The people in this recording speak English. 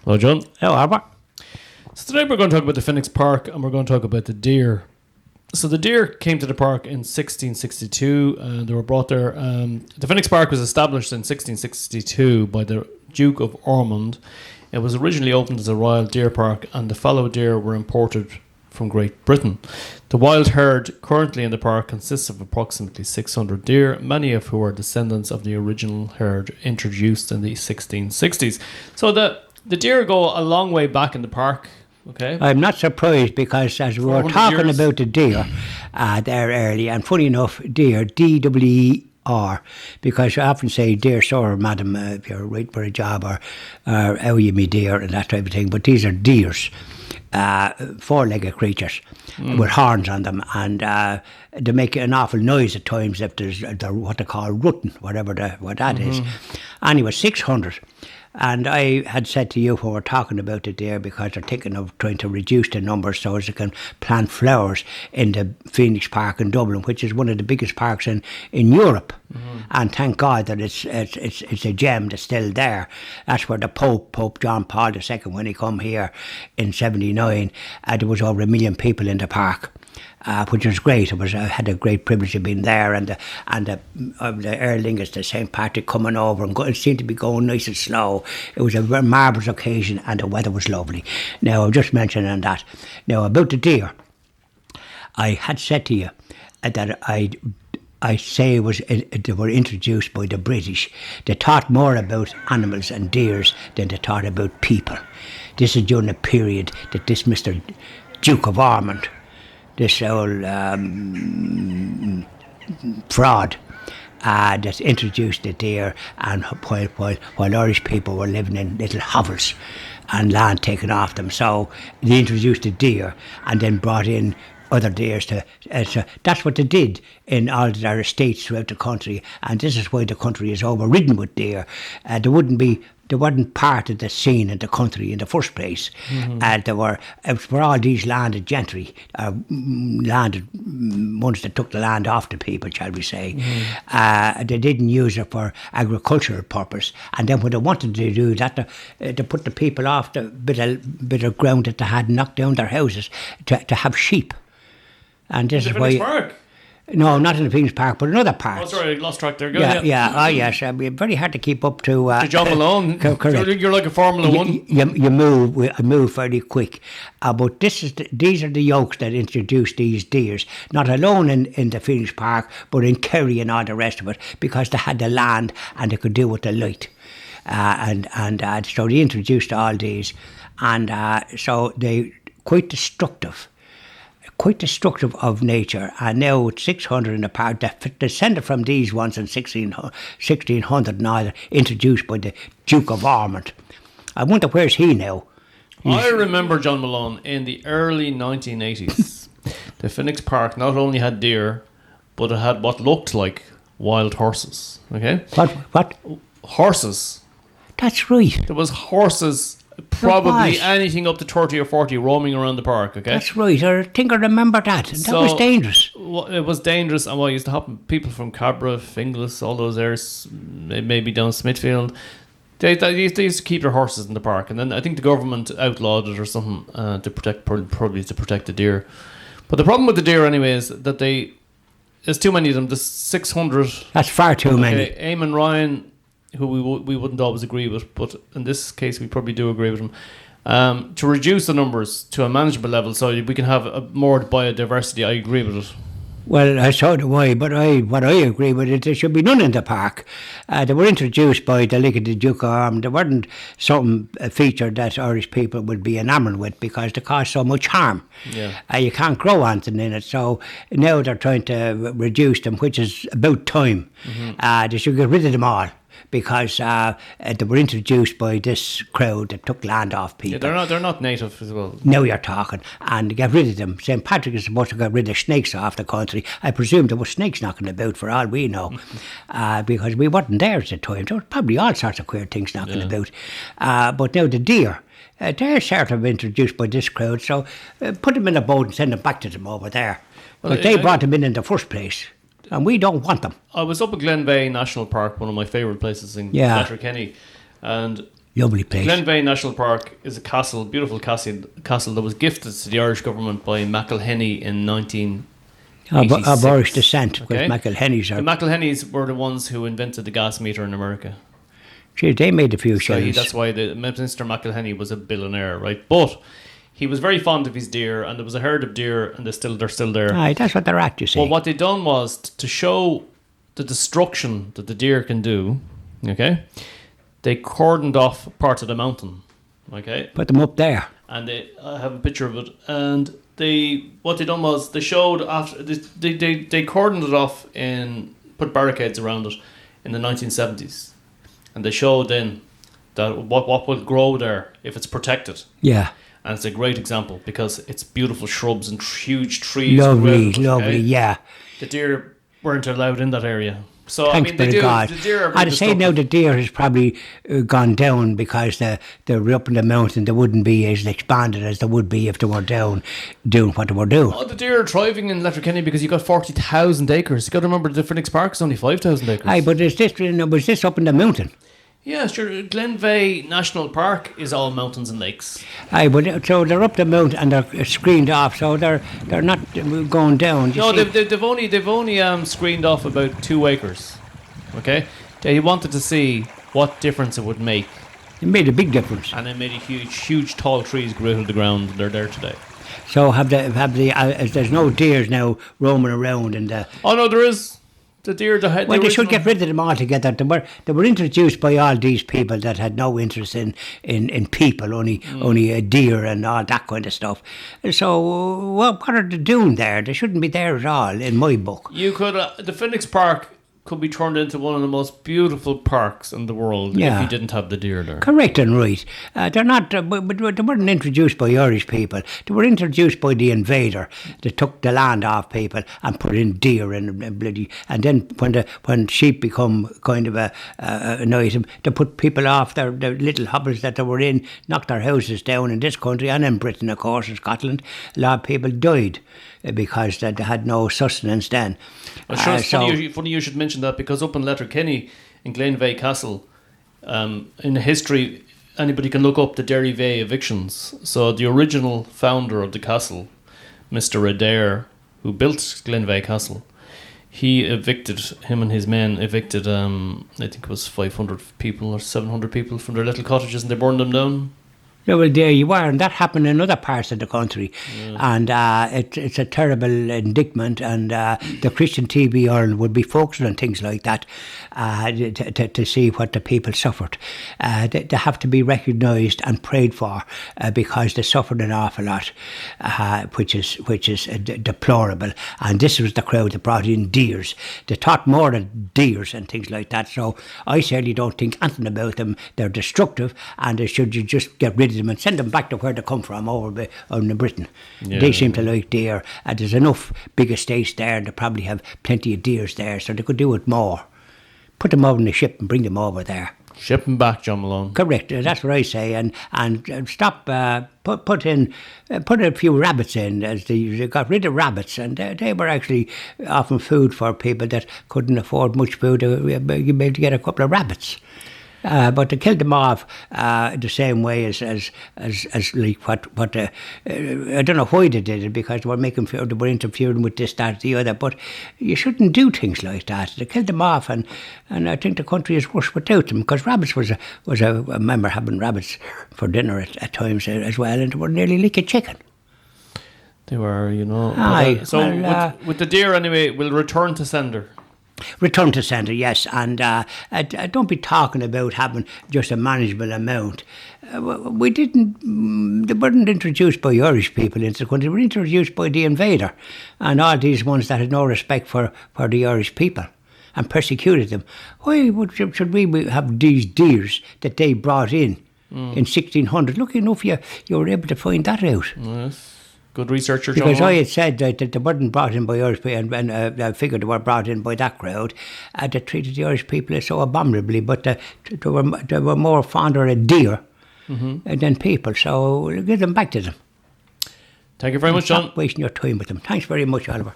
Hello, John. Hello, Albert. So today we're going to talk about the Phoenix Park and we're going to talk about the deer. So the deer came to the park in 1662 and they were brought there. The Phoenix Park was established in 1662 by the Duke of Ormond. It was originally opened as a royal deer park and the fallow deer were imported from Great Britain. The wild herd currently in the park consists of approximately 600 deer, many of who are descendants of the original herd introduced in the 1660s. So the deer go a long way back in the park. Okay. I'm not surprised because as we were talking about the deer there earlier, and funny enough, deer, D-W-E-R, because you often say, dear sir, madam, if you're right for a job, or how are you, me dear, and that type of thing. But these are deers, four-legged creatures with horns on them, and they make an awful noise at times if there's what they call rutting, what that is. Anyway, 600. And I had said to you when we were talking about it there, because they're thinking of trying to reduce the numbers so as they can plant flowers in the Phoenix Park in Dublin, which is one of the biggest parks in Europe. And thank God that it's a gem that's still there. That's where the Pope John Paul II, when he come here in 79, there was over 1 million people in the park. Which was great. I had a great privilege of being there, and the Aer Lingus, the St. Patrick coming over, and it seemed to be going nice and slow. It was a very marvellous occasion, and the weather was lovely. Now, I'm just mentioning that. Now, about the deer, I had said to you that I say they were introduced by the British. They taught more about animals and deers than they taught about people. This is during a period that this Mr. Duke of Ormond, this old fraud that introduced the deer, and while Irish people were living in little hovels and land taken off them. So they introduced the deer and then brought in other deers to so that's what they did in all their estates throughout the country, and this is why the country is overridden with deer. They weren't part of the scene in the country in the first place. It was for all these landed gentry, landed ones that took the land off the people, shall we say. They didn't use it for agricultural purpose, and then when they wanted to do that, they put the people off the bit of ground that they had, knocked down their houses to have sheep. And this is why. Park? No, not in the Phoenix Park, but in other parts. Oh, sorry, I lost track there. Go ahead. Oh, yes. It'd be very hard to keep up to. To John Malone. Correct. You're like a Formula One. You move fairly quick. But these are the yokes that introduced these deers, not alone in the Phoenix Park, but in Kerry and all the rest of it, because they had the land and they could do what they liked. So they introduced all these, and so they quite destructive of nature, and now it's 600 in the park. They descended from these ones in 1600 and all, introduced by the Duke of Ormond. I wonder where's he now? I remember, John Malone, in the early 1980s, the Phoenix Park not only had deer, but it had what looked like wild horses. Okay? What? Horses. That's right. There was horses. Probably anything up to 30 or 40 roaming around the park, okay? That's right. I think I remember that. That was dangerous. It was dangerous, and what used to happen, people from Cabra, Finglas, all those areas, maybe down Smithfield, they used to keep their horses in the park, and then I think the government outlawed it or something to protect, probably to protect the deer. But the problem with the deer anyway is that there's too many of them. There's 600. That's far too many. Eamon Ryan, who we wouldn't always agree with, but in this case we probably do agree with him, to reduce the numbers to a manageable level so we can have more biodiversity. I agree with it. Well, so do I, but what I agree with it, there should be none in the park. They were introduced by the Duke of Ormond. They weren't a feature that Irish people would be enamoured with because they cause so much harm. Yeah. You can't grow anything in it, so now they're trying to reduce them, which is about time. They should get rid of them all, because they were introduced by this crowd that took land off people. Yeah, they're not native as well. Now you're talking, and get rid of them. St. Patrick is supposed to get rid of snakes off the country. I presume there were snakes knocking about for all we know, because we weren't there at the time. There were probably all sorts of queer things knocking about. But now the deer, they're sort of introduced by this crowd, so put them in a boat and send them back to them over there. But they brought them in the first place. And we don't want them. I was up at Glen Bay National Park, one of my favourite places in Letterkenny, and Lovely place. Glenveigh National Park is a castle, beautiful castle that was gifted to the Irish government by McElhenny in 1986. Of Irish descent, because Okay. McElhenny's The are. McElhennys were the ones who invented the gas meter in America. Gee, they made a few So shillings. that's why Mr. McElhenny was a billionaire, right? But he was very fond of his deer, and there was a herd of deer, and they're still there. Aye, that's what they're at, you see. Well, what they done was to show the destruction that the deer can do. Okay, they cordoned off parts of the mountain. Okay, Put them up there. and I have a picture of it. And what they done was they showed after they cordoned it off and put barricades around it in the 1970s, and they showed then that what will grow there if it's protected. Yeah. And it's a great example because it's beautiful shrubs and huge trees. Lovely, around it, lovely, okay? yeah. The deer weren't allowed in that area. So Thanks I mean, be they to do. God. The deer are I'd say now the deer has probably gone down because they're up in the mountain. They wouldn't be as expanded as they would be if they were down doing what they were doing. Oh, the deer are thriving in Letterkenny because you got 40,000 acres. You got to remember the Phoenix Park is only 5,000 acres. Aye, but was this up in the mountain? Yeah, sure. Glenveigh National Park is all mountains and lakes. Aye, but so they're up the mountain and they're screened off, so they're not going down. No, see? they've only screened off about 2 acres. Okay, they wanted to see what difference it would make, It made a big difference. and they made a huge tall trees grow out of the ground. They're there today. So there's no deers now roaming around and. Oh no, there is the deer. Well, they should get rid of them altogether. They were introduced by all these people that had no interest in people, only a deer and all that kind of stuff. So, what are they doing there? They shouldn't be there at all, in my book. You could the Phoenix Park could be turned into one of the most beautiful parks in the world Yeah. if you didn't have the deer there. Correct and right. They're not, but they weren't introduced by Irish people. They were introduced by the invader. They took the land off people and put in deer and bloody. And then when sheep become kind of an item, they put people off their little hovels that they were in, knocked their houses down in this country and in Britain, of course, in Scotland. A lot of people died because they had no sustenance then. Well, sure, it's funny you should mention that because up in Letterkenny, in Glenveigh Castle, in history, anybody can look up the Derryveigh evictions. So the original founder of the castle, Mr. Adair, who built Glenveigh Castle, him and his men evicted, I think it was 500 people or 700 people from their little cottages, and they burned them down. Yeah, well, there you are, and that happened in other parts of the country, and it's a terrible indictment. And the Christian TV Ireland would be focusing on things like that to see what the people suffered. They have to be recognised and prayed for because they suffered an awful lot, which is deplorable. And this was the crowd that brought in deers. They taught more than deers and things like that. So I certainly don't think anything about them. They're destructive, and they should just get rid of them and send them back to where they come from, over in Britain. Yeah. They seem to like deer. There's enough big estates there, and they probably have plenty of deers there, so they could do it more. Put them over in the ship and bring them over there. Ship them back, John Malone. Correct. That's what I say. And stop. Put a few rabbits in. As they got rid of rabbits, and they were actually often food for people that couldn't afford much food. You'd be able to get a couple of rabbits. But they killed them off the same way as like what I don't know why they did it, because they were interfering with this, that, the other. But you shouldn't do things like that. They killed them off, and I think the country is worse without them, because rabbits I remember having rabbits for dinner at times as well, and they were nearly like a chicken. They were, Aye, So well, with the deer anyway, we'll return to sender. Return to centre, yes, and don't be talking about having just a manageable amount. They weren't introduced by Irish people into the country, they were introduced by the invader and all these ones that had no respect for the Irish people and persecuted them. Why should we have these deers that they brought in 1600? Lucky enough you were able to find that out. Yes. Good researcher, John. Because I had said that they weren't brought in by Irish people, and I figured they were brought in by that crowd. They treated the Irish people so abominably, but they were more fonder of deer than people. So give them back to them. Thank you very much, John. Stop wasting your time with them. Thanks very much, Oliver.